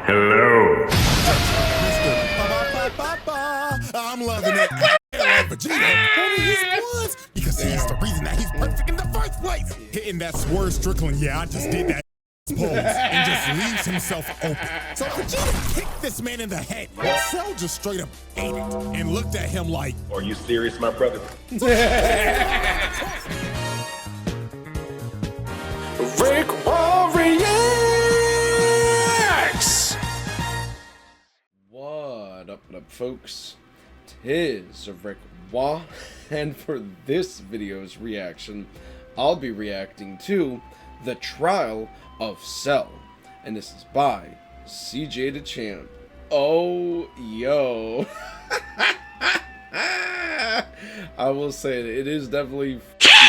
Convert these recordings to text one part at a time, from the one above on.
Hello. I'm loving it. Vegeta only his ones because he's the reason that he's perfect in the first place. Hitting that swerve Strickland, yeah, I just did that pose and just leaves himself open. So Vegeta kicked this man in the head. Cell just straight up ate it and looked at him like, Are you serious, my brother? RickWa reacts. What up, folks? Tis RickWa, and for this video's reaction, I'll be reacting to The Trial of Cell, and this is by CJ Dachamp. Oh, yo. I will say it is definitely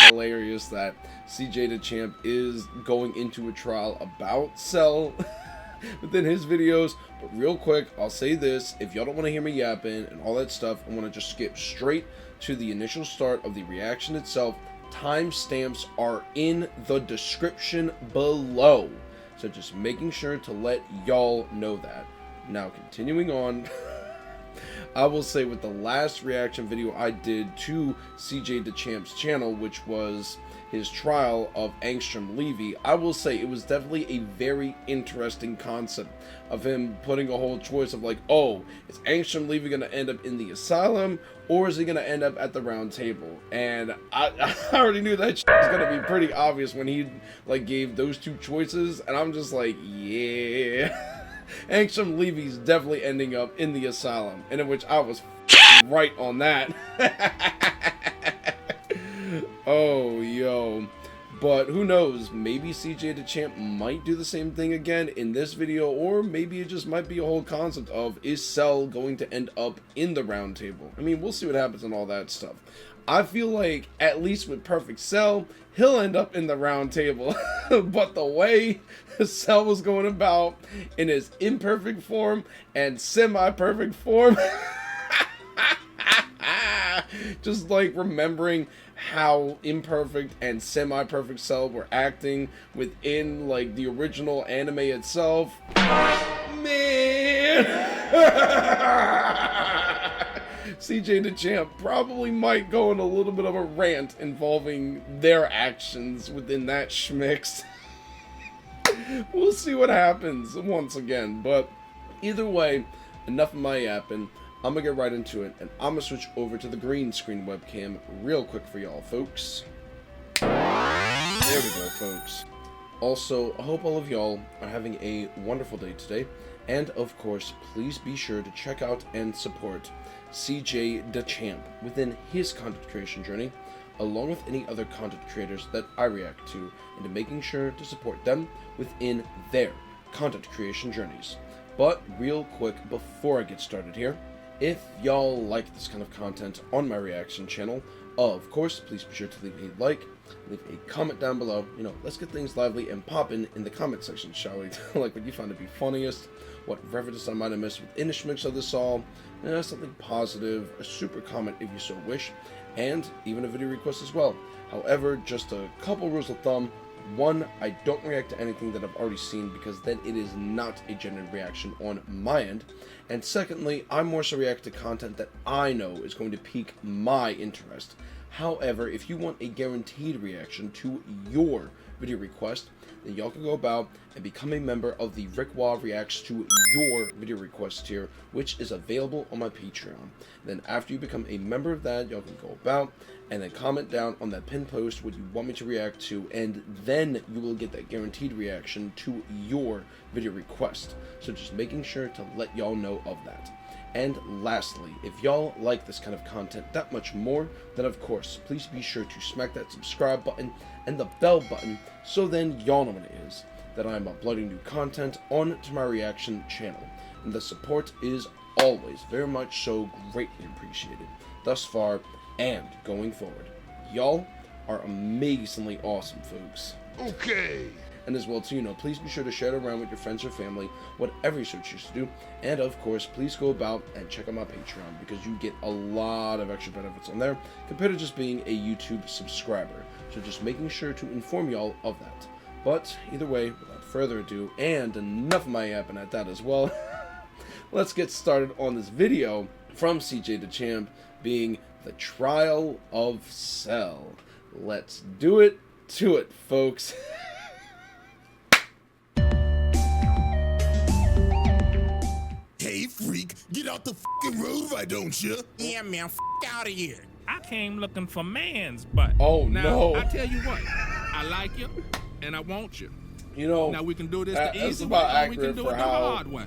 hilarious that CJ Dachamp is going into a trial about Cell within his videos. But real quick, I'll say this: if y'all don't want to hear me yapping and all that stuff, I want to just skip straight to the initial start of the reaction itself. Timestamps are in the description below, so just making sure to let y'all know that. Now continuing on, I will say with the last reaction video I did to CJ Dachamp's channel, which was his trial of Angstrom Levy, I will say it was definitely a very interesting concept of him putting a whole choice of like, oh, is Angstrom Levy going to end up in the asylum or is he going to end up at the round table? And I already knew that shit was going to be pretty obvious when he like gave those two choices, and I'm just like, yeah. Angstrom Levy's definitely ending up in the asylum, and in which I was right on that. Oh, yo. But who knows, maybe CJ Dachamp might do the same thing again in this video, or maybe it just might be a whole concept of, is Cell going to end up in the round table? I mean, we'll see what happens and all that stuff. I feel like, at least with Perfect Cell, he'll end up in the round table. But the way Cell was going about in his imperfect form and semi-perfect form, just like remembering how imperfect and semi-perfect Cell were acting within like the original anime itself, man. CJ Dachamp probably might go on a little bit of a rant involving their actions within that schmix. We'll see what happens once again, but either way, enough of my yapping. I'm gonna get right into it, and I'm gonna switch over to the green screen webcam real quick for y'all, folks. There we go, folks. Also, I hope all of y'all are having a wonderful day today, and of course, please be sure to check out and support CJ Dachamp within his content creation journey, along with any other content creators that I react to, and making sure to support them within their content creation journeys. But real quick, before I get started here, if y'all like this kind of content on my reaction channel, of course, please be sure to leave a like, leave a comment down below. You know, let's get things lively and poppin' in the comment section, shall we? Like what you found to be funniest, what references I might have missed within the schmix of this all, something positive, a super comment if you so wish, and even a video request as well. However, just a couple rules of thumb. One, I don't react to anything that I've already seen, because then it is not a genuine reaction on my end. And secondly, I more so react to content that I know is going to pique my interest. However, if you want a guaranteed reaction to your video request, then y'all can go about and become a member of the RickWa Reacts to Your Video Request tier, which is available on my Patreon. Then after you become a member of that, y'all can go about and then comment down on that pinned post what you want me to react to, and then you will get that guaranteed reaction to your video request. So just making sure to let y'all know of that. And lastly, if y'all like this kind of content that much more, then of course, please be sure to smack that subscribe button and the bell button, so then y'all know when it is that I'm uploading new content onto my reaction channel. And the support is always very much so greatly appreciated, thus far and going forward. Y'all are amazingly awesome, folks. okay. And as well too, please be sure to share it around with your friends or family, whatever you so choose to do. And of course, please go about and check out my Patreon, because you get a lot of extra benefits on there compared to just being a YouTube subscriber. So just making sure to inform y'all of that. But either way, without further ado, and enough of my yapping at that as well, let's get started on this video from CJ Dachamp, being the Trial of Cell. Let's do it to it, folks. Hey, freak, get out the fucking road, why don't you? Yeah, man, out of here. I came looking for man's butt. Oh, Now, no. I tell you what, I like you, and I want you. You know, Now we can do this that's the easy about way, or we can accurate do for it the how hard way.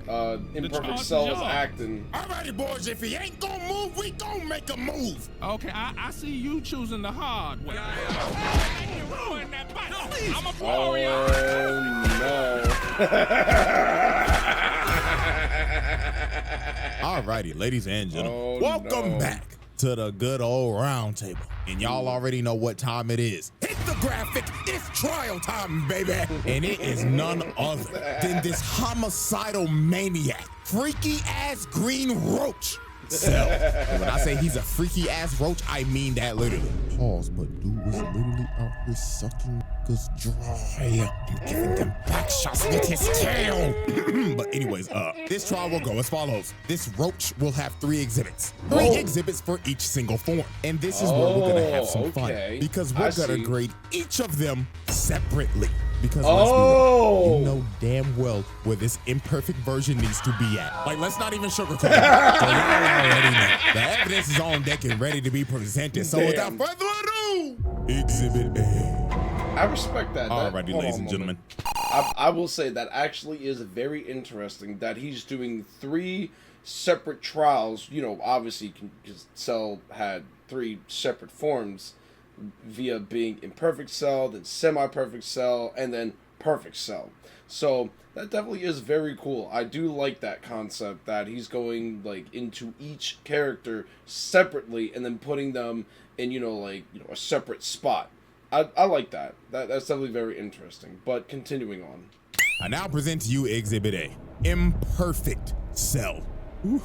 Imperfect charge Cell is is yours. acting. Alrighty, boys, if he ain't gonna move, we gonna make a move. Okay, I see you choosing the hard way. I ain't ruin that butt. I'm a warrior. Oh, no. Alrighty, ladies and gentlemen, Oh, welcome no. back to the good old round table. And y'all already know what time it is. Hit the graphic, it's trial time, baby. And it is none other than this homicidal maniac, freaky ass green roach. Cell. And when I say he's a freaky ass roach, I mean that literally. Pause, but dude was literally out here sucking niggas dry and giving them back shots with his tail. But anyways, this trial will go as follows. This roach will have 3 exhibits. 3 exhibits for each single form. And this is where we're gonna have some fun. Because we're gonna grade each of them separately. Because let's be real, you know damn well where this imperfect version needs to be at. Like, let's not even sugarcoat it. So y'all already know. The evidence is on deck and ready to be presented. So without further ado, Exhibit A. I respect that. Alrighty, ladies and gentlemen. I will say that actually is very interesting that he's doing 3 separate trials. You know, obviously, because Cell had 3 separate forms via being imperfect Cell, then semi-perfect Cell, and then perfect Cell. So that definitely is very cool. I do like that concept that he's going like into each character separately and then putting them in, a separate spot. I like that. That's definitely very interesting. But continuing on. I now present to you Exhibit A. Imperfect Cell. Oh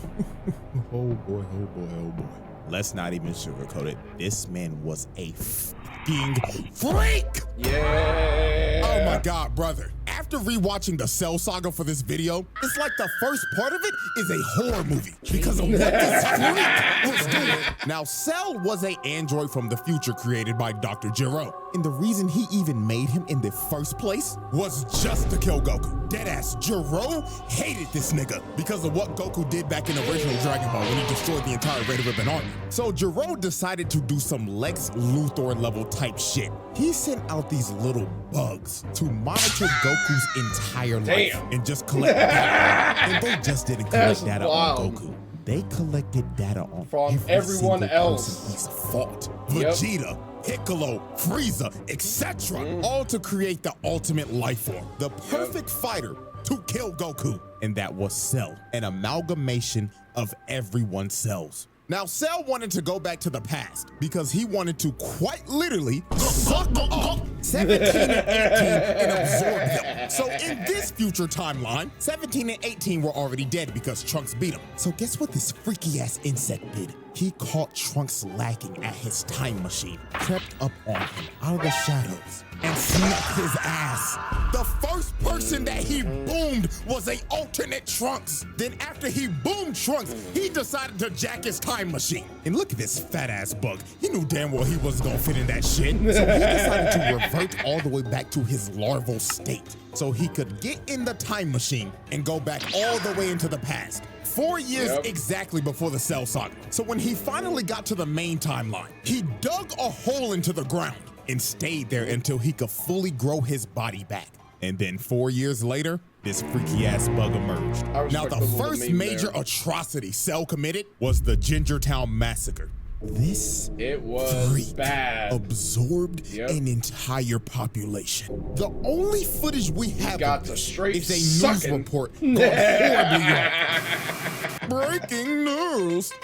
boy, oh boy, oh boy. Let's not even sugarcoat it. This man was a fucking freak! Yeah! Oh my god, brother. After rewatching the Cell Saga for this video, it's like the first part of it is a horror movie because of what this freak was doing. Now, Cell was an android from the future created by Dr. Gero. And the reason he even made him in the first place was just to kill Goku. Deadass, Gero hated this nigga because of what Goku did back in the original Dragon Ball when he destroyed the entire Red Ribbon Army. So Gero decided to do some Lex Luthor level type shit. He sent out these little bugs to monitor Goku's entire life and just collect data. And they just didn't collect data on Goku. They collected data on everyone else. Person he's fought. Vegeta, Piccolo, Frieza, etc. All to create the ultimate life form, the perfect fighter to kill Goku. And that was Cell, an amalgamation of everyone's cells. Now, Cell wanted to go back to the past because he wanted to quite literally suck up 17 and 18 and absorb them. So in this future timeline, 17 and 18 were already dead because Trunks beat him. So guess what this freaky ass insect did? He caught Trunks lacking at his time machine, crept up on him out of the shadows, and smacked his ass. The first person that he boomed was a alternate Trunks. Then after he boomed Trunks, he decided to jack his time machine. And look at this fat ass bug. He knew damn well he wasn't gonna fit in that shit. So he decided to revert all the way back to his larval state so he could get in the time machine and go back all the way into the past. 4 years exactly before the Cell Saga. So when he finally got to the main timeline, he dug a hole into the ground and stayed there until he could fully grow his body back. And then 4 years later, this freaky ass bug emerged. Now the first major atrocity Cell committed was the Gingertown Massacre. This freak absorbed an entire population. The only footage we have of this is a news report called Horribly Wrong. Breaking news.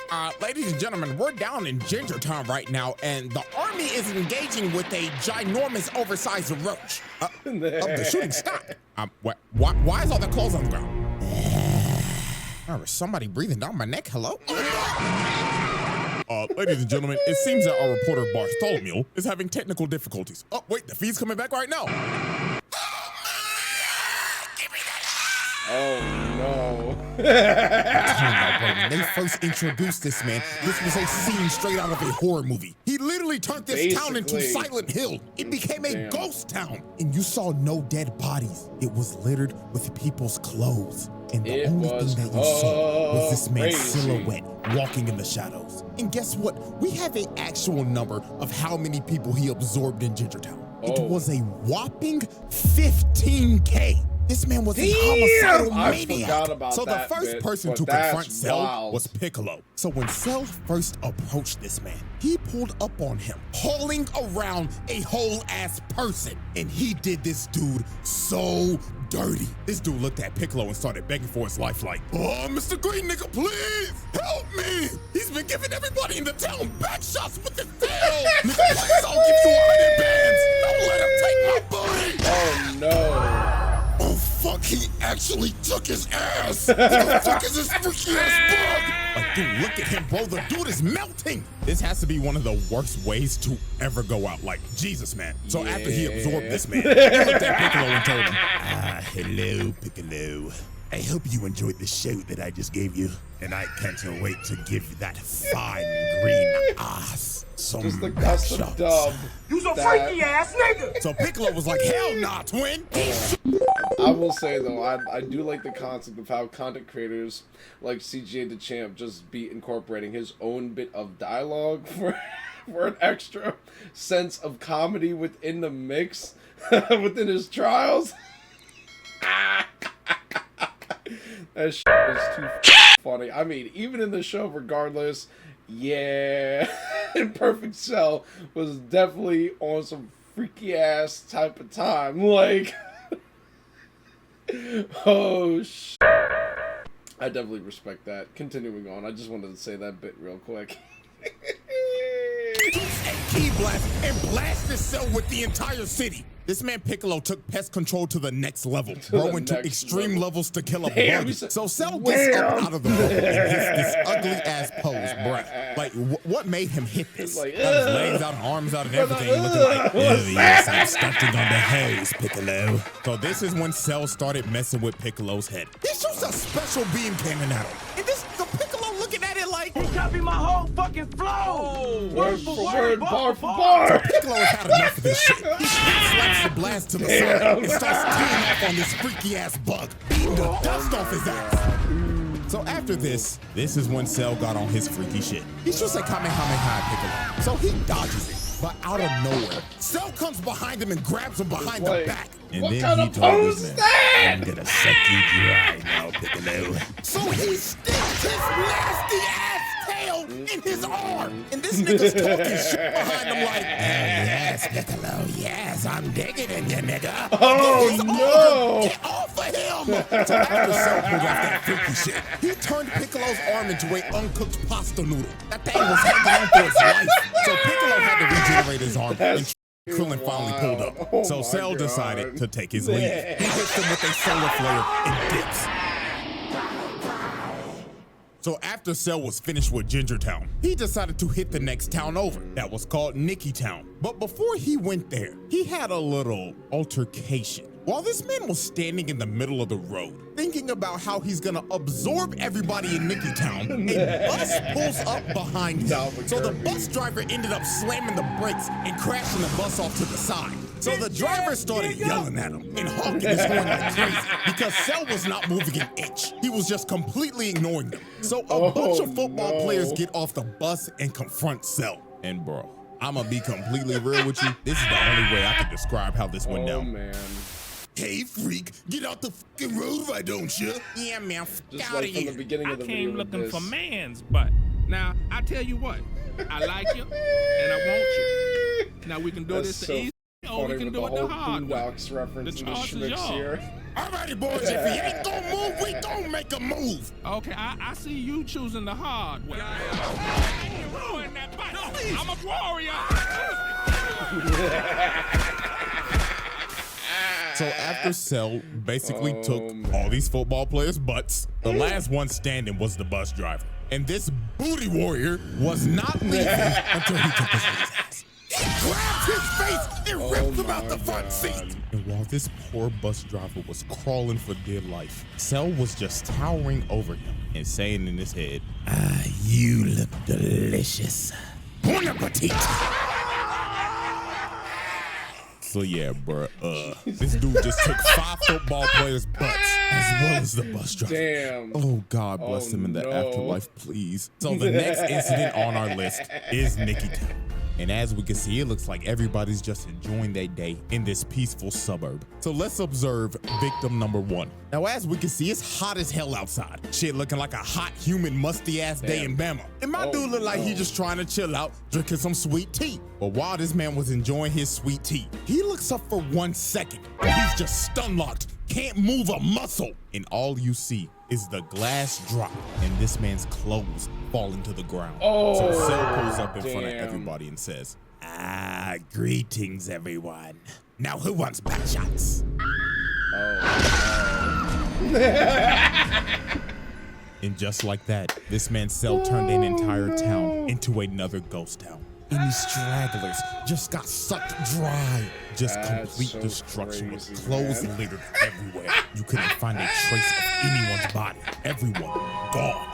Ladies and gentlemen, we're down in Gingertown right now, and the army is engaging with a ginormous, oversized roach of the shooting stock. Why is all the clothes on the ground? Is somebody breathing down my neck? Hello? Ladies and gentlemen, it seems that our reporter Bartholomew is having technical difficulties. Oh, wait, the feed's coming back right now. Oh no. When they first introduced this man, this was a scene straight out of a horror movie. He literally turned this town into Basically. Silent Hill. It became a Damn. ghost town. And you saw no dead bodies. It was littered with people's clothes. And the It only was thing that you saw was this man's crazy. silhouette walking in the shadows. And guess what? We have an actual number of how many people he absorbed in Gingertown. It Oh. was a whopping 15K. This man was a homicidal I maniac. forgot about So the that first bit, person but to that's confront Cell wild. was Piccolo. So when Cell first approached this man, he pulled up on him, hauling around a whole ass person. And he did this dude so dirty. This dude looked at Piccolo and started begging for his life like, "Oh, Mr. Green nigga, please help me. He's been giving everybody in the town back shots with his tail. Nigga, please, I'll give you 100 bands. Don't let him take my booty." Oh no. Oh fuck, he actually took his ass! What the fuck is this freaky ass bug? Like, dude, look at him, bro. The dude is melting. This has to be one of the worst ways to ever go out. Like, Jesus, man. So after he absorbed this man, he looked at Piccolo and told him, hello, Piccolo. I hope you enjoyed the show that I just gave you. And I can't wait to give that fine green ass some Just the back custom shots." dub. You's a freaky ass nigga. So Piccolo was like, hell nah, twin. I will say though, I do like the concept of how content creators like CJ Dachamp just be incorporating his own bit of dialogue for an extra sense of comedy within the mix within his trials. That shit is too funny. I mean, even in the show, regardless, yeah, Perfect Cell was definitely on some freaky ass type of time. Like, oh shit. I definitely respect that. Continuing on, I just wanted to say that bit real quick. Key blast and blasted Cell with the entire city. This man Piccolo took pest control to the next level, bro, into next extreme level. levels to kill a Damn, bug. he said, So Cell gets up wham. out of the road and hits this ugly ass pose, bruh. Like, what made him hit this? like, Got his legs out, arms out, and everything, looking like, oh yes, I'm stunting on the hose, Piccolo. So this is when Cell started messing with Piccolo's head. He shoots a special beam cannon at him, and this the Piccolo looking at it like, He copied my whole fucking flow. Word for word, bar for bar. Piccolo has had enough of this shit. He slaps the blast to the side and starts teeing off on this freaky ass bug, beating the dust off his ass. So after this is when Cell got on his freaky shit. He shoots a Kamehameha Piccolo, so he dodges it. But out of nowhere, Cell comes behind him and grabs him behind the Like, back. And what then kind he of told pose this is man, that? I'm gonna suck you dry now, Piccolo. So he sticks his nasty ass tail in his arm. And this nigga's talking shit behind him like, yes, Piccolo, yes, I'm digging in you, nigga. Oh, Get his no. arm, get off of him. So after Cell pulled off that freaky shit, he turned Piccolo's arm into an uncooked pasta noodle. That thing was hanging on for its life. So Piccolo had to regenerate his arm. And Krillin finally pulled up. Oh So my Cell God. decided to take his lead. He hits him with a solar flare and dips. So after Cell was finished with Gingertown, he decided to hit the next town over. That was called Nicky Town. But before he went there, he had a little altercation. While this man was standing in the middle of the road, thinking about how he's gonna absorb everybody in Nicky Town, a bus pulls up behind him. So the bus driver ended up slamming the brakes and crashing the bus off to the side. So the driver started yelling at him and honking his horn like crazy because Cell was not moving an inch. He was just completely ignoring them. So a bunch of football players get off the bus and confront Cell. And bro, I'm gonna be completely real with you. This is the only way I can describe how this went Oh down. man. Hey freak, get out the fucking road, why don't you? Yeah, man, Just out like of from the here. beginning I of the video came with looking this. for man's butt. Now, I tell you what, I like you and I want you. Now we can do That's this the so easy or we funny can with do the it the whole hard way. Boondocks reference The in the choice is schmicks yours. here. Alrighty, boys, if he ain't gonna move, we gonna make a move. Okay, I see you choosing the hard way. Ruin that butt. I'm a warrior. So after Cell basically took all these football players' butts, the last one standing was the bus driver. And this booty warrior was not leaving until he took his ass. He grabbed his face and ripped him out the front seat. And while this poor bus driver was crawling for dear life, Cell was just towering over him and saying in his head, "Ah, you look delicious. Bon appetit." So yeah, bruh, this dude just took 5 football players' butts as well as the bus driver. Damn. Oh, God bless him in the afterlife, please. So the next incident on our list is Nicky Town. And as we can see, it looks like everybody's just enjoying their day in this peaceful suburb. So let's observe victim number 1. Now, as we can see, it's hot as hell outside. Shit looking like a hot, humid, musty-ass day in Bama. And my dude looked like he just trying to chill out, drinking some sweet tea. But while this man was enjoying his sweet tea, he looks up for 1 second. And he's just stun-locked, can't move a muscle. And all you see is the glass drop and this man's clothes falling to the ground. So Cell pulls up in front of everybody and says, "Ah, greetings, everyone. Now who wants back shots?" And just like that, this man's Cell turned an entire town into another ghost town. And these stragglers just got sucked dry. Just complete destruction with clothes littered everywhere. You couldn't find a trace of anyone's body. Everyone gone.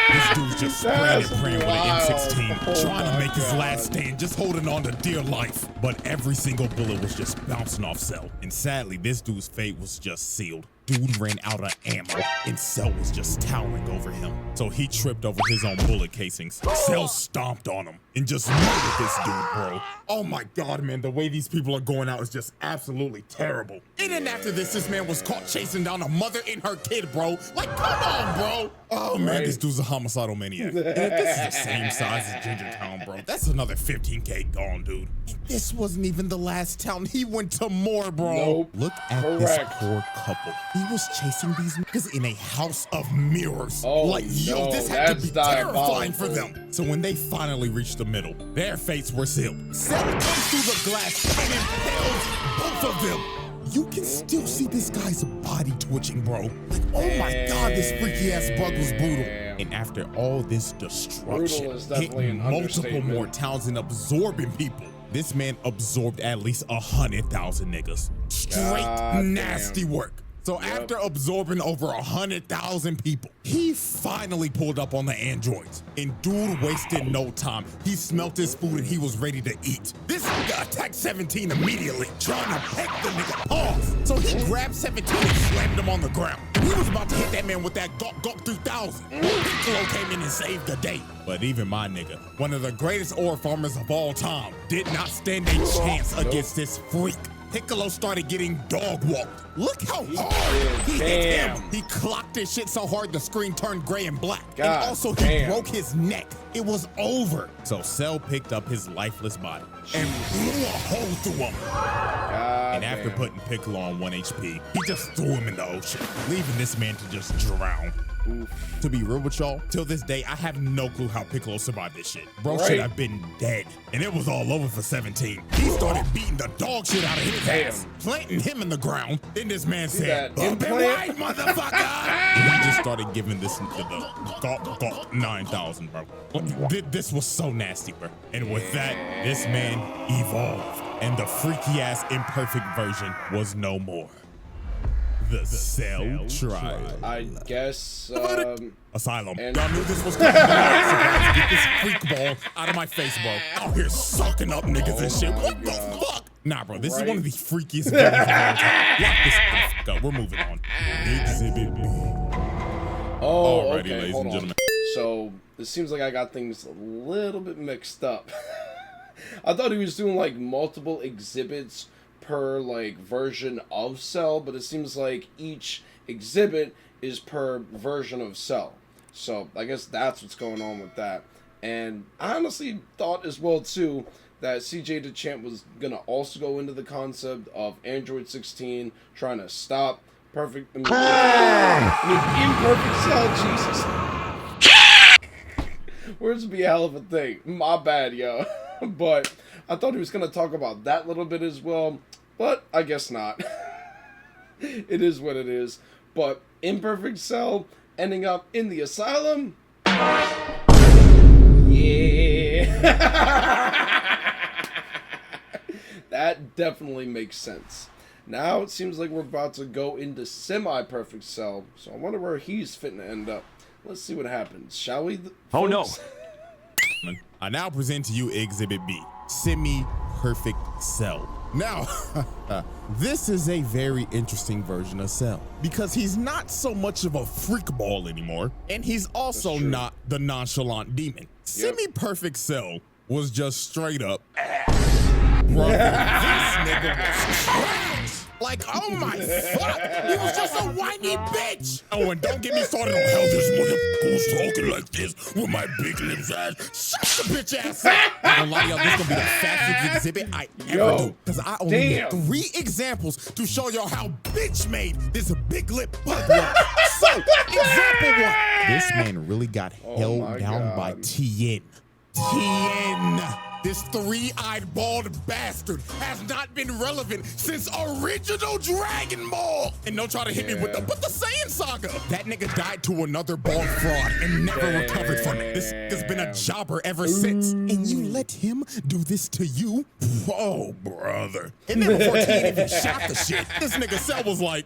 This dude's just spraying and praying with an M16, trying to make his last stand, just holding on to dear life. But every single bullet was just bouncing off Cell. And sadly, this dude's fate was just sealed. Dude ran out of ammo, and Cell was just towering over him. So he tripped over his own bullet casings. Cell stomped on him and just murdered this dude, bro. Oh my God, man, the way these people are going out is just absolutely terrible. And then after this man was caught chasing down a mother and her kid, bro. Like, come on, bro. Oh man, this dude's a homicidal maniac. And if this is the same size as Ginger Town, bro, that's another 15K gone, dude. And this wasn't even the last town. He went to more, bro. Nope. Look at this poor couple. He was chasing these niggas in a house of mirrors. Like, yo, this had to be terrifying for them. So when they finally reached the middle, their fates were sealed. Cell comes through the glass and impales both of them. You can still see this guy's body twitching, bro. Like, oh my God, this freaky ass bug was brutal. And after all this destruction, hitting multiple more towns and absorbing people, this man absorbed at least 100,000 niggas. Straight nasty work. So after absorbing over 100,000 people, he finally pulled up on the androids. And dude wasted no time. He smelt his food and he was ready to eat. This nigga attacked 17 immediately, trying to peck the nigga paws. So he grabbed 17 and slammed him on the ground. And he was about to hit that man with that Gawk 3000. Piccolo came in and saved the day. But even my nigga, one of the greatest ore farmers of all time, did not stand a chance against this freak. Piccolo started getting dog walked. Look how hard he hit him. He clocked his shit so hard the screen turned gray and black. And also he broke his neck. It was over. So Cell picked up his lifeless body and blew a hole through him. And after putting Piccolo on 1 HP, he just threw him in the ocean, leaving this man to just drown. To be real with y'all, till this day, I have no clue how Piccolo survived this shit. Bro should have been dead. And it was all over for 17. He started beating the dog shit out of his ass, planting him in the ground. Then this man said, "Bump it right, motherfucker!" And he just started giving this nigga the Gawk 9000, bro. This was so nasty, bro. And with that, this man evolved. And the freaky ass imperfect version was no more. The Cell Trial. I guess, Asylum. Y'all knew this was coming. Get this freak ball out of my face, bro. Out here sucking up niggas and shit. What the fuck? Nah, bro, this is one of the freakiest villains of all time. Lock this fuck up. We're moving on. Exhibit B. Alrighty, ladies and gentlemen. So, it seems like I got things a little bit mixed up. I thought he was doing, like, multiple exhibits per, like, version of Cell, but it seems like each exhibit is per version of Cell. So I guess that's what's going on with that. And I honestly thought as well too that CJ Dachamp was gonna also go into the concept of Android 16 trying to stop imperfect Cell. Jesus, words be a hell of a thing. My bad, yo. But I thought he was gonna talk about that little bit as well, but I guess not. It is what it is. But imperfect Cell ending up in the asylum. Yeah. That definitely makes sense. Now it seems like we're about to go into semi-perfect Cell, so I wonder where he's fitting to end up. Let's see what happens, shall we? Oh no. I now present to you Exhibit B, Semi-Perfect Cell. Now, this is a very interesting version of Cell because he's not so much of a freak ball anymore, and he's also not the nonchalant demon. Semi-Perfect Cell was just straight up bro, this nigga was trash. Like, oh my fuck, he was just a whiny bitch. Oh, and don't get me started on how this motherfucker's talking like this with my big lips ass. Shut the bitch ass up. I'm gonna lie to y'all, this gonna be the fastest exhibit I ever do. Because I only need 3 examples to show y'all how bitch made this big lip bug was. So, example 1. This man really got held down by Tien. This 3-eyed bald bastard has not been relevant since original Dragon Ball. And don't try to hit me with the Saiyan Saga. That nigga died to another bald fraud and never recovered from it. This has been a jobber ever since. And you let him do this to you? Oh, brother. And then before Tien even shot the shit, this nigga Cell was like,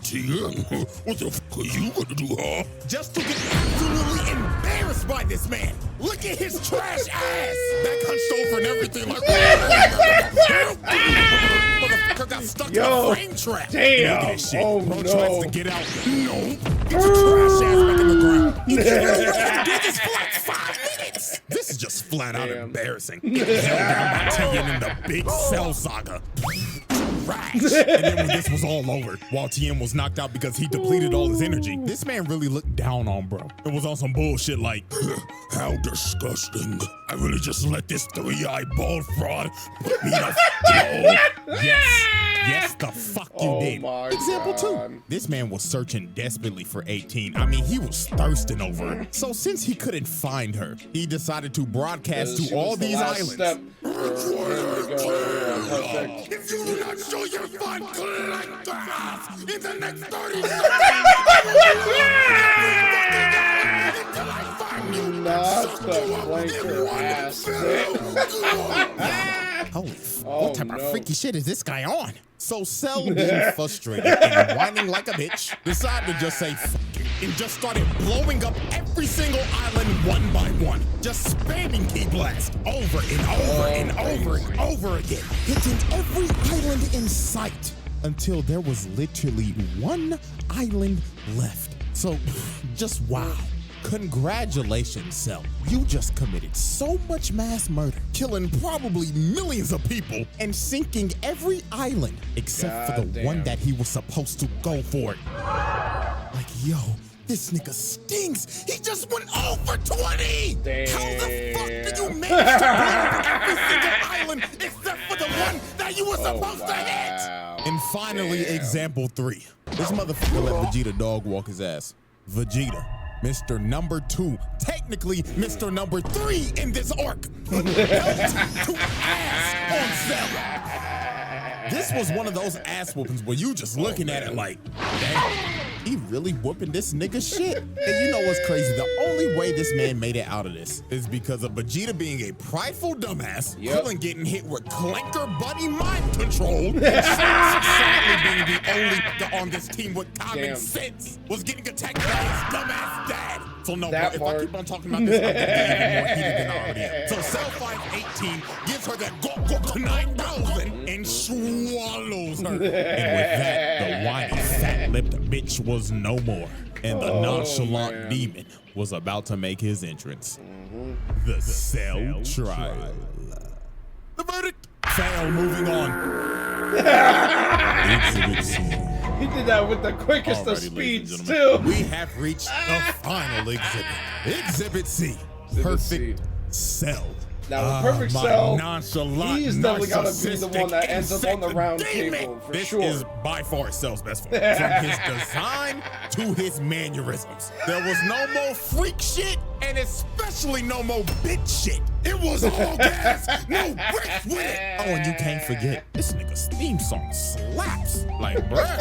Tien, what the fuck are you gonna do, huh? Just to get absolutely embarrassed by this man. Look at his trash ass. That cunched over and everything like motherfucker got stuck in a frame trap. Damn. Look at this shit. Oh, Bro no. tries to get out. No. Get your trash ass back in the ground. You can't even do this for like 5 minutes. This is just flat out embarrassing. Held down by Tien in the big Cell Saga. Trash. And then when this was all over, while Tien was knocked out because he depleted all his energy, this man really looked down on bro. It was on some bullshit like, how disgusting. I really just let this 3-eyed bald fraud put me to flow. Yes, the fuck you did. Example 2. This man was searching desperately for 18. I mean, he was thirsting over her. So since he couldn't find her, he decided to broadcast to all these islands. If you do not show your fun like grass in the next 30 seconds, until I find you, not the flanker ass. Holy what type of freaky shit is this guy on? So Cell, being frustrated and whining like a bitch, decided to just say fuck it and just started blowing up every single island one by one, just spamming key blast over and over and over and over again, hitting every island in sight until there was literally 1 island left. So just wow. Congratulations, Cell. You just committed so much mass murder, killing probably millions of people and sinking every island except for the one that he was supposed to go for. Like, yo, this nigga stinks. He just went over 20. Damn. How the fuck did you manage to blow up every single island except for the one that you were supposed to hit? And finally, example 3. This motherfucker let Vegeta dog walk his ass. Vegeta, Mr. Number 2, technically Mr. Number 3 in this arc, belt to ass on Cell. This was one of those ass whoopings where you just looking at it like, damn, he really whooping this nigga shit. And you know what's crazy? The only way this man made it out of this is because of Vegeta being a prideful dumbass, and getting hit with clanker buddy mind control, and sadly being the only nigga on this team with common sense was getting attacked by his dumbass dad. So no, bro, if I keep on talking about this, I'm gonna get even more heated than I already am. So Cell 518 gives her that go 9,000 and swallows her. And with that, the whiny, fat-lipped bitch was no more. And the nonchalant demon was about to make his entrance. The Cell trial. The verdict. Fail, moving on. Exhibit C. He did that with the quickest of speeds, too. We have reached the final exhibit. Exhibit C. Perfect Cell. Now, with Perfect Cell, nonchalant, he's definitely got to be the one that ends up on the round table, for sure. This is by far Cell's best form. From his design to his mannerisms. There was no more freak shit, and especially no more bitch shit. It was all gas, no bricks with it. Oh, and you can't forget, this nigga's theme song slaps. Like, bruh,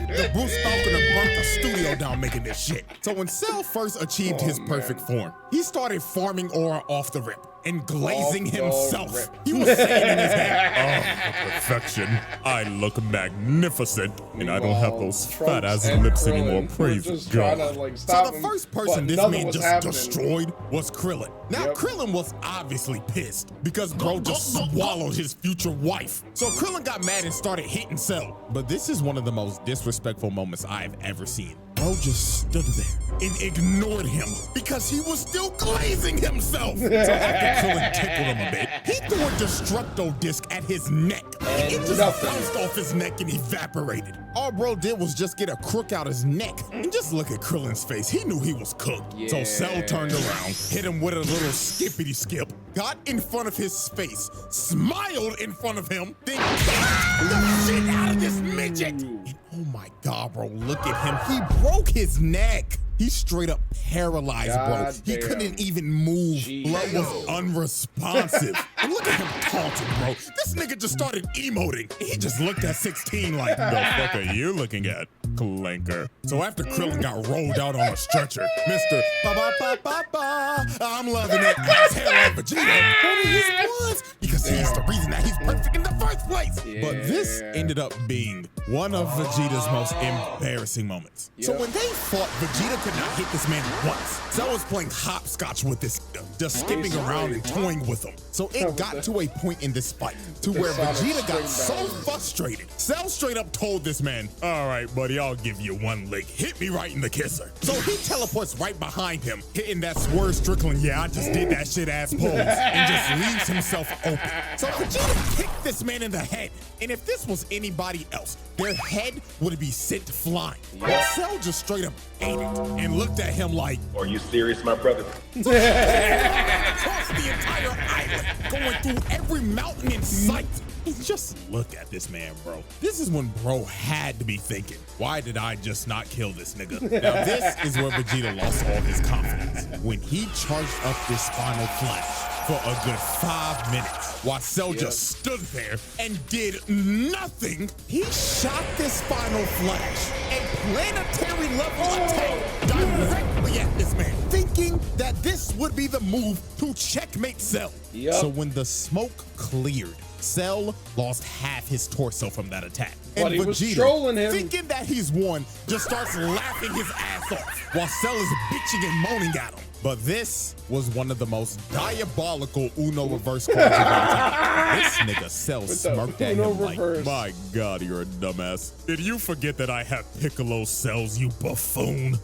the Bruce Falcon have burnt the studio down making this shit. So when Cell first achieved his perfect form, he started farming aura off the rip. and glazing Off the himself. rip. He was saying in his head, "Oh, perfection! I look magnificent, and I don't have those fat ass lips anymore. Praise God." So the first person this man just destroyed was Krillin. Now Krillin was obviously pissed because bro just swallowed his future wife. So Krillin got mad and started hitting Cell. But this is one of the most disrespectful moments I've ever seen. Bro just stood there and ignored him because he was still glazing himself. So after Krillin tickled him a bit, he threw a Destructo disc at his neck. And it just bounced off his neck and evaporated. All bro did was just get a crook out his neck. And just look at Krillin's face. He knew he was cooked. So Cell turned around, hit him with a little skippity skip, got in front of his face, smiled in front of him, then kicked the shit out of this midget. And oh my God, bro, look at him. He broke his neck. He straight up paralyzed, bro. He couldn't even move. Blood was unresponsive. And look at him taunting, bro. This nigga just started emoting. He just looked at 16 like, the fuck are you looking at, clanker? So after Krillin got rolled out on a stretcher, Mr. Ba-ba-ba-ba-ba, I'm loving it. Exhale like Vegeta, holding his bloods because he's the reason that he's perfect in the first place. But this ended up being one of Vegeta's most embarrassing moments. So when they fought, Vegeta could not hit this man once. Cell was playing hopscotch with this nigga, just skipping around and toying with him. So it got to a point in this fight to where Vegeta got so frustrated. Cell straight up told this man, "All right, buddy, I'll give you one lick. Hit me right in the kisser." So he teleports right behind him, hitting that Swerve Strickland, "Yeah, I just did that shit" ass pose, and just leaves himself open. So Vegeta kicked this man in the head, and if this was anybody else, their head would be sent flying. But Cell just straight up ate it and looked at him like, Are you serious, my brother? across the entire island, going through every mountain in sight. And just look at this man, bro. This is when bro had to be thinking, why did I just not kill this nigga? Now this is where Vegeta lost all his confidence. When he charged up this final flash for a good 5 minutes, while Cell just stood there and did nothing, he shot this final flash, a planetary level attack directly at this man, thinking that this would be the move to checkmate Cell. So when the smoke cleared, Cell lost half his torso from that attack. But And he was Vegeta, trolling him. thinking that he's won, just starts laughing his ass off while Cell is bitching and moaning at him. But this was one of the most diabolical Uno reverse cards of all time. This nigga Cell smirked at him like, "My God, you're a dumbass. Did you forget that I have Piccolo cells, you buffoon?"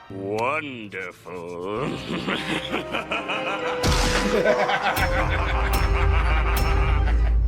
Wonderful.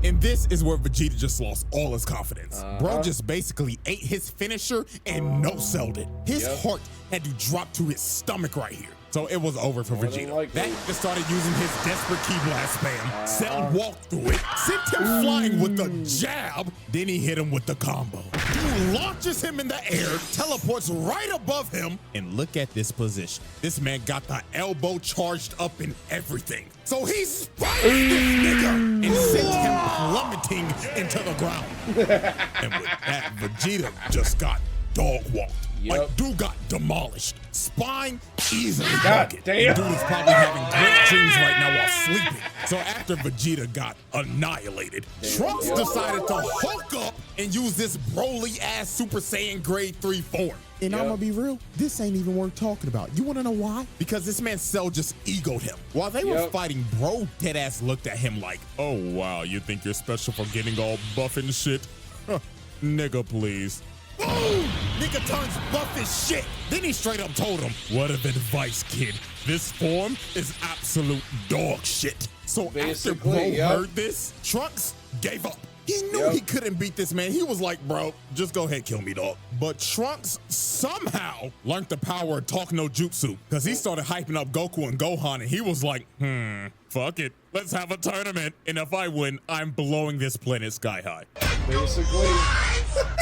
And this is where Vegeta just lost all his confidence. Bro just basically ate his finisher and no-selled it. His heart had to drop to his stomach right here. So it was over for Vegeta. That nigga started using his desperate key blast spam. Cell walked through it, sent him flying with the jab, then he hit him with the combo. He launches him in the air, teleports right above him, and look at this position. This man got the elbow charged up and everything. So he spiked this nigga and sent him plummeting into the ground. And with that, Vegeta just got dog walked. Like, dude got demolished. Spine easily broken. Dude is probably having great dreams right now while sleeping. So after Vegeta got annihilated, Trunks decided to Hulk up and use this Broly-ass Super Saiyan grade 3 form. And I'm gonna be real, this ain't even worth talking about. You wanna know why? Because this man Cell just egoed him. While they were fighting, bro deadass looked at him like, "Oh wow, you think you're special for getting all buff and shit? Huh, nigga, please." Boom! Nigga turns buff as shit. Then he straight up told him, "Word of advice, kid. This form is absolute dog shit." So after bro heard this, Trunks gave up. He knew he couldn't beat this man. He was like, "Bro, just go ahead, kill me, dog." But Trunks somehow learned the power of talk no jutsu, because he started hyping up Goku and Gohan, and he was like, fuck it. Let's have a tournament. And if I win, I'm blowing this planet sky high. Basically.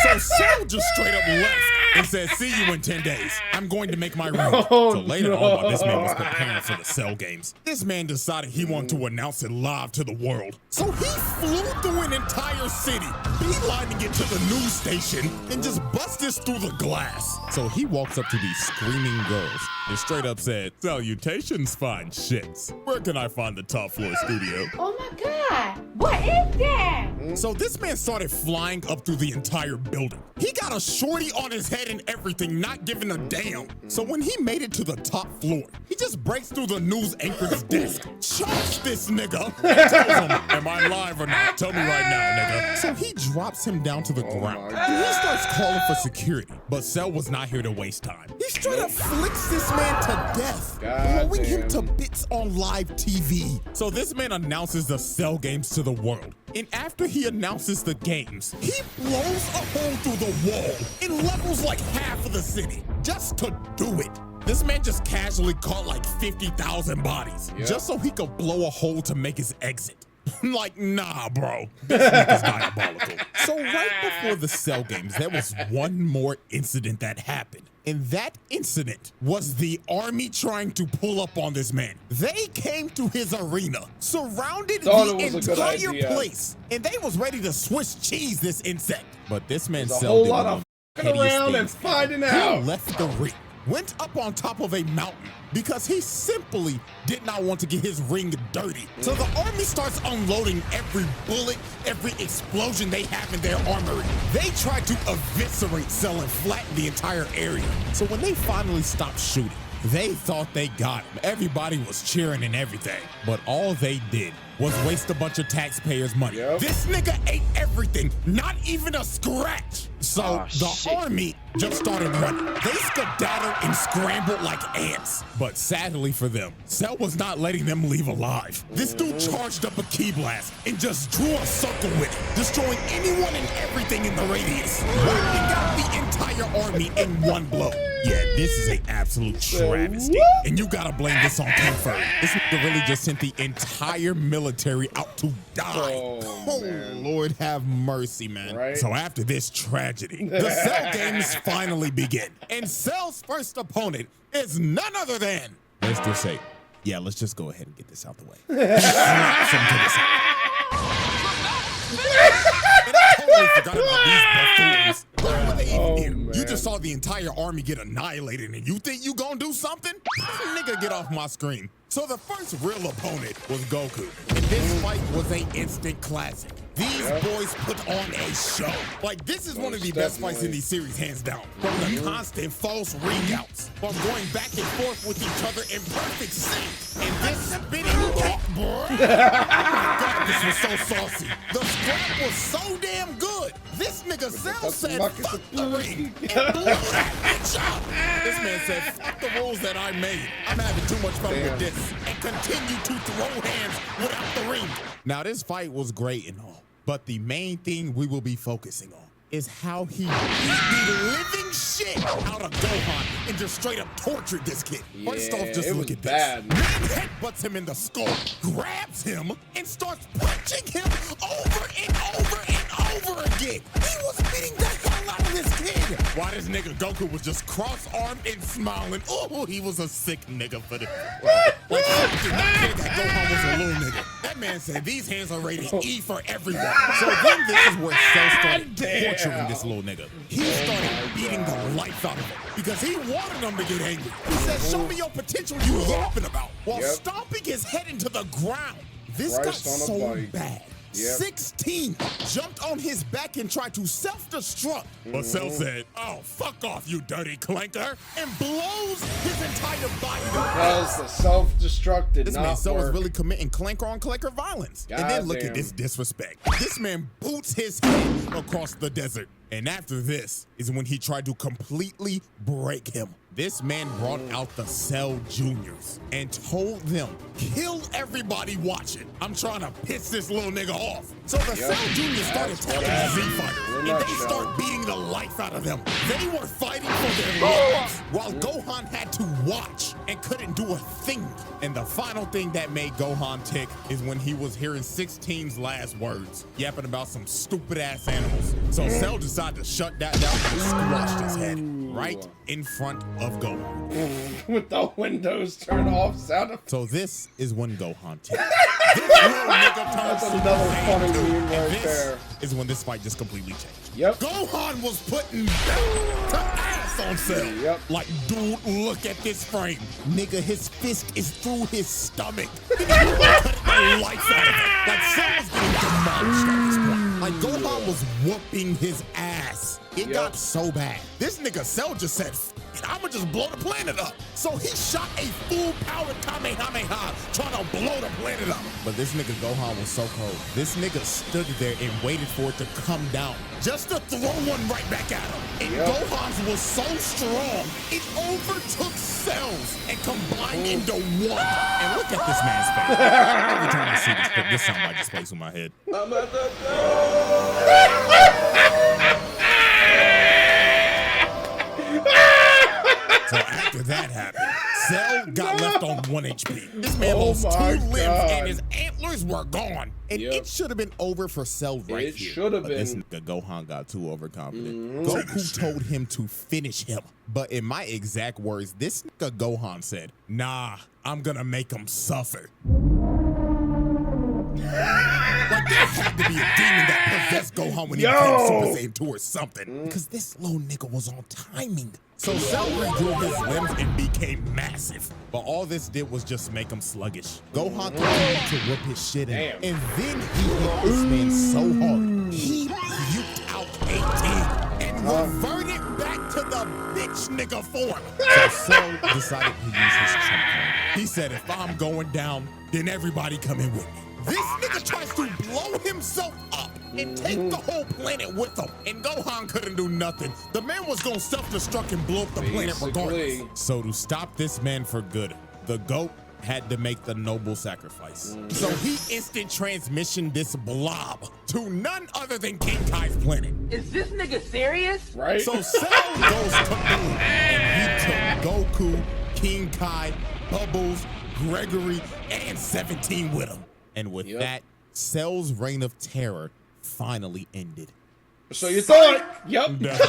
So Cell just straight up left and said, "See you in 10 days. I'm going to make my ring." So later on, while this man was preparing for the Cell games, this man decided he wanted to announce it live to the world. So he flew through an entire city, beelining it to the news station, and just bust this through the glass. So he walks up to these screaming girls and straight up said, "Salutations, fine shits. Where can I find the top floor studio?" Oh my God, what is that? So this man started flying up through the entire building. He got a shorty on his head and everything, not giving a damn. So when he made it to the top floor, he just breaks through the news anchor's desk, chokes this nigga, and tells him, "Am I live or not? Tell me right now, nigga." So he drops him down to the ground. And he starts calling for security, but Cell was not here to waste time. He straight up flicks this man to death, blowing him to bits on live TV. So this man announces the Cell games to the world. And after he announces the games, he blows a hole through the wall and levels like half of the city just to do it. This man just casually caught like 50,000 bodies just so he could blow a hole to make his exit. Like, nah, bro. This nigga's diabolical. So right before the Cell games, there was one more incident that happened. And that incident was the army trying to pull up on this man. They came to his arena, surrounded the entire place, and they was ready to Swiss cheese this insect. But this man There's a whole lot of f***ing around and finding out. He left the ring, went up on top of a mountain because he simply did not want to get his ring dirty. So the army starts unloading every bullet, every explosion they have in their armory. They tried to eviscerate Cell and flatten the entire area. So when they finally stopped shooting, they thought they got him. Everybody was cheering and everything. But all they did was waste a bunch of taxpayers' money. This nigga ate everything, not even a scratch. So the army just started running. They skedaddled and scrambled like ants. But sadly for them, Cell was not letting them leave alive. This dude charged up a key blast and just drew a circle with it, destroying anyone and everything in the radius, wiping out the entire army in one blow. Yeah, this is an absolute travesty. And you gotta blame this on King Furry. This nigga really just sent the entire military out to die. Oh Lord have mercy, man. So after this tragedy, the Cell games finally begin. And Cell's first opponent is none other than, let's just say, let's just go ahead and get this out the way. Slaps him to the side. And I totally forgot about these buffoons. Where were they even here? You just saw the entire army get annihilated and you think you gonna do something? Nigga, get off my screen. So the first real opponent was Goku. And this fight was an instant classic. These boys put on a show. Like, this is one of the best fights in the series, hands down. From the constant false ring-outs, from going back and forth with each other in perfect sync. And this spinning kick, bro. Oh my God, this was so saucy. The scrap was so damn good. This nigga Cell said, "Fuck the ring," and blew that bitch up. This man said, "Fuck the rules that I made. I'm having too much fun with this," and continue to throw hands without the ring. Now, this fight was great and all, but the main thing we will be focusing on is how he beat the living shit out of Gohan and just straight up tortured this kid. First off, just look at this. Man headbutts him in the skull, grabs him, and starts punching him over and over and over again. He was beating the hell out of this kid. Why this nigga Goku was just cross-armed and smiling. Oh, he was a sick nigga for this. Like, did not care that Gohan was a little nigga. That man said these hands are rated E for everyone. So then this is where Cell started torturing this little nigga. He started beating the life out of him because he wanted him to get angry. He said, "Show me your potential you yapping about," while stomping his head into the ground. This got so bad. 16 jumped on his back and tried to self-destruct. But Cell said, "Oh, fuck off, you dirty clanker," and blows his entire body to because the self-destruct did this not man Cell was work. really committing clanker on clanker violence. And then look at this disrespect. This man boots his head across the desert. And after this is when he tried to completely break him. This man brought out the Cell Juniors and told them, "Kill everybody watching. I'm trying to piss this little nigga off." So the Cell Juniors started talking to Z Fighters, and they start beating the life out of them. They were fighting for their lives, while Gohan had to watch and couldn't do a thing. And the final thing that made Gohan tick is when he was hearing 16's last words, yapping about some stupid-ass animals. So Cell decided to shut that down and squashed his head right in front of Gohan. With the windows turned off, So this is when Gohan ticked. This little nigga That's turned another Super funny Saiyan 2, meme right and there. this is when this fight just completely changed. Yep. Gohan was putting belt to ass on Cell. Yep. Like, dude, look at this frame. Nigga, his fist is through his stomach. Nigga, cut the lights out of it. Like, Cell was getting demolished at this point. Like, Gohan was whooping his ass. It got so bad. This nigga Cell just said, I'ma just blow the planet up. So he shot a full-powered Kamehameha trying to blow the planet up. But this nigga Gohan was so cold. This nigga stood there and waited for it to come down just to throw one right back at him. And Gohan's was so strong, it overtook Cell's and combined into one. And look at this man's face. Every time I see this clip, this sound like just plays through my head. I'm at the door. So after that happened, Cell got left on 1 HP. This man lost 2 limbs and his antlers were gone. And it should have been over for Cell right it here. It should have been. This nigga Gohan got too overconfident. Goku told him to finish him. But in my exact words, this nigga Gohan said, nah, I'm gonna make him suffer. Like, there had to be a demon that possessed Gohan when he became Super Saiyan 2 or something. Because this little nigga was on timing. So Cell regrew his limbs and became massive. But all this did was just make him sluggish. Gohan continued to whip his shit in. And then he hit this man so hard, he puked out 18 and reverted back to the bitch nigga form. So Cell decided to use his trump card. He said, if I'm going down, then everybody come in with me. This nigga tries to blow himself up and take the whole planet with him. And Gohan couldn't do nothing. The man was gonna self-destruct and blow up the planet regardless. So to stop this man for good, the GOAT had to make the noble sacrifice. So he instant transmission this blob to none other than King Kai's planet. Is this nigga serious? Right? So Cell goes to Boom, and he took Goku, King Kai, Bubbles, Gregory, and 17 with him. And with that, Cell's reign of terror finally ended. So you thought? Yep. There's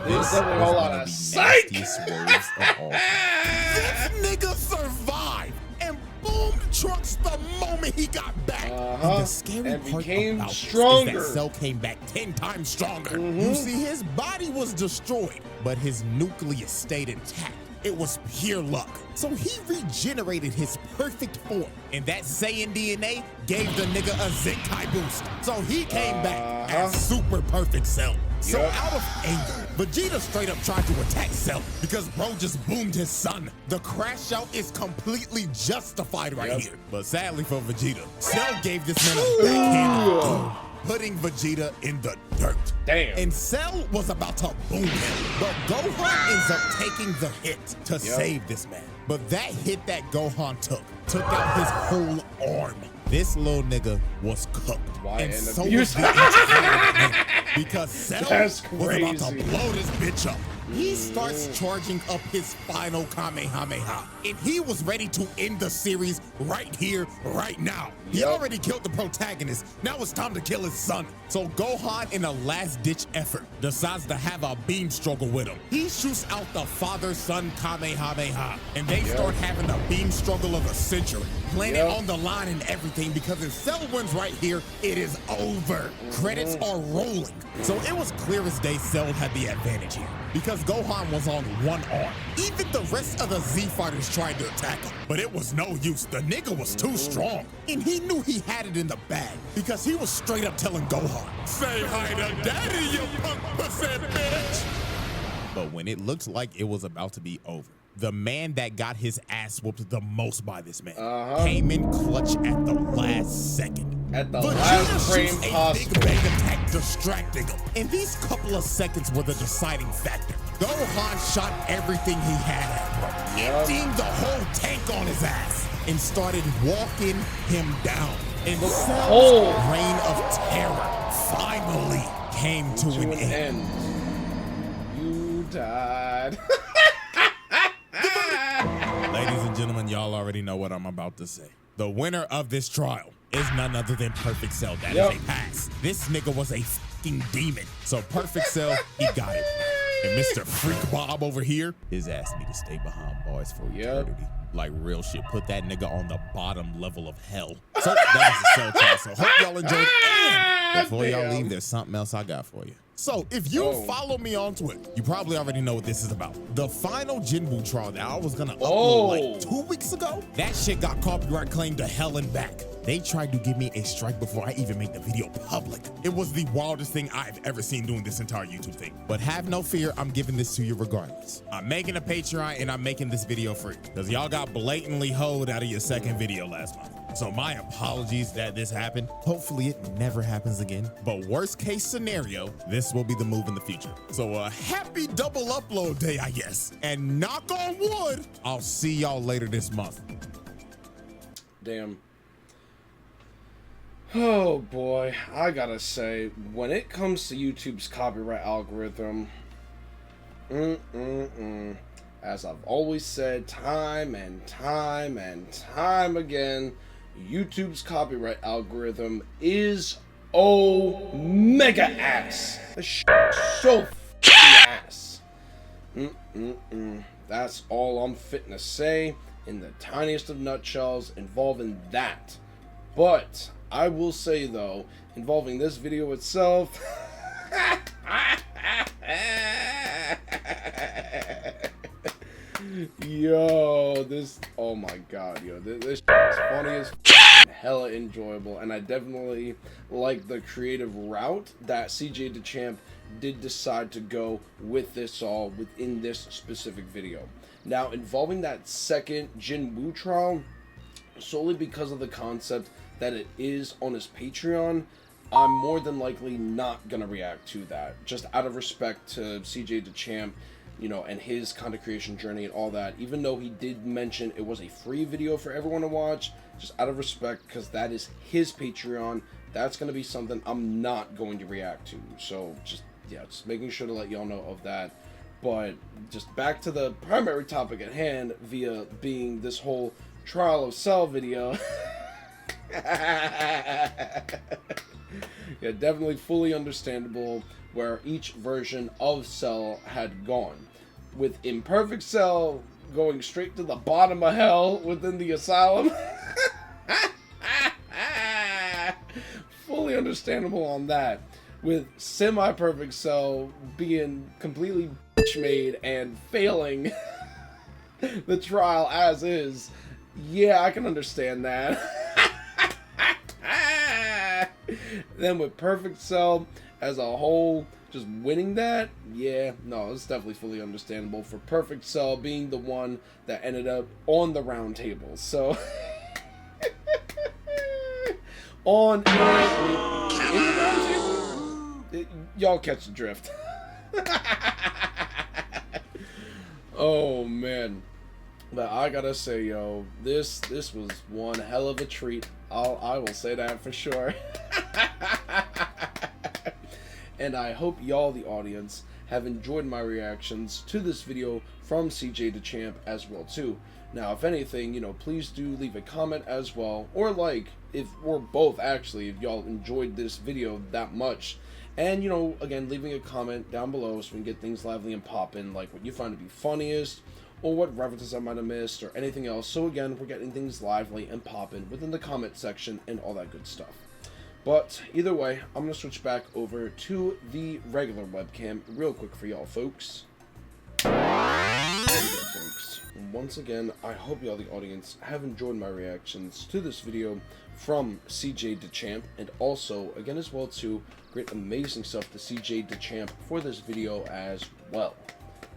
definitely a whole lot of psych. Words of all. This nigga survived and boomed Trunks the moment he got back. And the scary part about stronger. This is that Cell came back 10 times stronger. You see, his body was destroyed, but his nucleus stayed intact. It was pure luck. So he regenerated his perfect form, and that Saiyan DNA gave the nigga a Zenkai boost. So he came back as super perfect Cell. So out of anger, Vegeta straight up tried to attack Cell because bro just boomed his son. The crash out is completely justified right here. But sadly for Vegeta, Cell gave this man a backhand boom, putting Vegeta in the dirt. Damn. And Cell was about to boom him, but Gohan ends up taking the hit to save this man. But that hit that Gohan took out his whole arm. This little nigga was cooked. And so was the entire planet, because Cell was about to blow this bitch up. He starts charging up his final Kamehameha, and he was ready to end the series right here, right now. He already killed the protagonist. Now it's time to kill his son. So Gohan, in a last-ditch effort, decides to have a beam struggle with him. He shoots out the father-son Kamehameha, and they start having a beam struggle of the century. Planet on the line and everything, because if Cell wins right here, it is over. Credits are rolling. So it was clear as day Cell had the advantage here, because Gohan was on one arm. Even the rest of the Z fighters tried to attack him, but it was no use. The nigga was too strong, and he knew he had it in the bag, because he was straight up telling Gohan, "Say hi to daddy, you punk pussy bitch." But when it looked like it was about to be over, the man that got his ass whooped the most by this man came in clutch at the last second. At the Vegeta last frame shoots possible. a big bang attack, distracting him. And these couple of seconds were the deciding factor. Gohan shot everything he had at him, emptying the whole tank on his ass, and started walking him down. And Cell's reign of terror finally came to an end. You died. Ladies and gentlemen, y'all already know what I'm about to say. The winner of this trial is none other than Perfect Cell. That is a pass. This nigga was a fucking demon. So Perfect Cell, he got it. And Mr. Freak Bob over here, his asked me to stay behind bars for eternity. Like real shit. Put that nigga on the bottom level of hell. So that is a Shoutouts. So hope y'all enjoyed. And before y'all leave, there's something else I got for you. So if you follow me on Twitter, you probably already know what this is about. The final Jinwoo trial that I was gonna upload like 2 weeks ago, that shit got copyright claimed to hell and back. They tried to give me a strike before I even made the video public. It was the wildest thing I've ever seen doing this entire YouTube thing. But have no fear, I'm giving this to you regardless. I'm making a Patreon and I'm making this video free because y'all got blatantly hoed out of your second video last month. So my apologies that this happened. Hopefully it never happens again. But worst case scenario, this will be the move in the future. So a happy double upload day, I guess. And knock on wood, I'll see y'all later this month. Damn. Oh boy, I gotta say, when it comes to YouTube's copyright algorithm, as I've always said time and time and time again, YouTube's copyright algorithm is mega ass. This shit so ass. That's all I'm fitting to say in the tiniest of nutshells involving that. But I will say though, involving this video itself, yo, this, oh my god, yo, this is funny as hella enjoyable, and I definitely like the creative route that CJ Dachamp did decide to go with this all within this specific video. Now, involving that second Jinwoo trial, solely because of the concept that it is on his Patreon, I'm more than likely not gonna react to that, just out of respect to CJ Dachamp, you know, and his content creation journey and all that. Even though he did mention it was a free video for everyone to watch, just out of respect, because that is his Patreon, that's gonna be something I'm not going to react to. So just, yeah, just making sure to let y'all know of that. But just back to the primary topic at hand, via being this whole trial of Cell video. Yeah, definitely fully understandable where each version of Cell had gone. With Imperfect Cell going straight to the bottom of hell within the asylum. Fully understandable on that. With Semi-Perfect Cell being completely bitch-made and failing the trial as is. Yeah, I can understand that. Then with Perfect Cell as a whole, just winning that, yeah, no, it's definitely fully understandable for Perfect Cell being the one that ended up on the round table. So, in the round table, y'all catch the drift. Oh man. But I gotta say, yo, this was one hell of a treat. I will say that for sure. And I hope y'all, the audience, have enjoyed my reactions to this video from CJ Dachamp as well too. Now, if anything, you know, please do leave a comment as well, or like, if or both actually, if y'all enjoyed this video that much. And, you know, again, leaving a comment down below so we can get things lively and poppin', like what you find to be funniest, or what references I might have missed, or anything else. So again, we're getting things lively and poppin' within the comment section and all that good stuff. But either way, I'm going to switch back over to the regular webcam real quick for y'all folks. There you go, folks. Once again, I hope y'all, the audience, have enjoyed my reactions to this video from CJ Dachamp, and also, again as well too, great amazing stuff to CJ Dachamp for this video as well.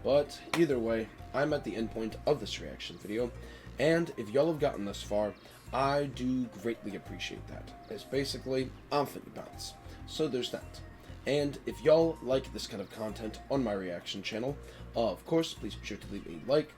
But either way, I'm at the end point of this reaction video, and if y'all have gotten this far, I do greatly appreciate that, as basically, I'm finna bounce. So there's that. And if y'all like this kind of content on my reaction channel, of course, please be sure to leave a like,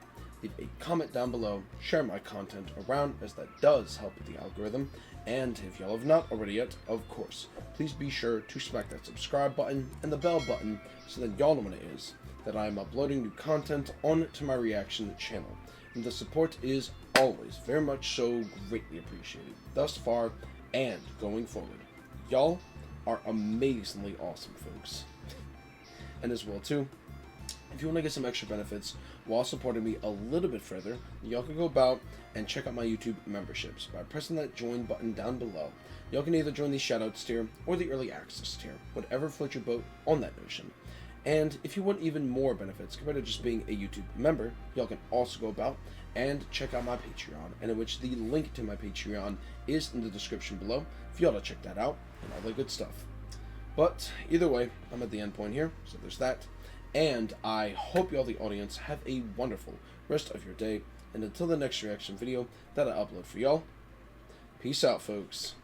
leave a comment down below, share my content around, as that does help with the algorithm. And if y'all have not already yet, of course, please be sure to smack that subscribe button and the bell button so that y'all know when it is that I am uploading new content onto my reaction channel. And the support is always very much so greatly appreciated thus far and going forward. Y'all are amazingly awesome, folks. And as well too, If you want to get some extra benefits while supporting me a little bit further, y'all can go about and check out my YouTube memberships by pressing that join button down below. Y'all can either join the Shoutouts tier or the Early Access tier, whatever floats your boat on that notion. And if you want even more benefits compared to just being a YouTube member, y'all can also go about and check out my Patreon, and in which the link to my Patreon is in the description below for y'all to check that out and all that good stuff. But either way, I'm at the end point here, so there's that. And I hope y'all, the audience, have a wonderful rest of your day. And until the next reaction video that I upload for y'all, peace out, folks.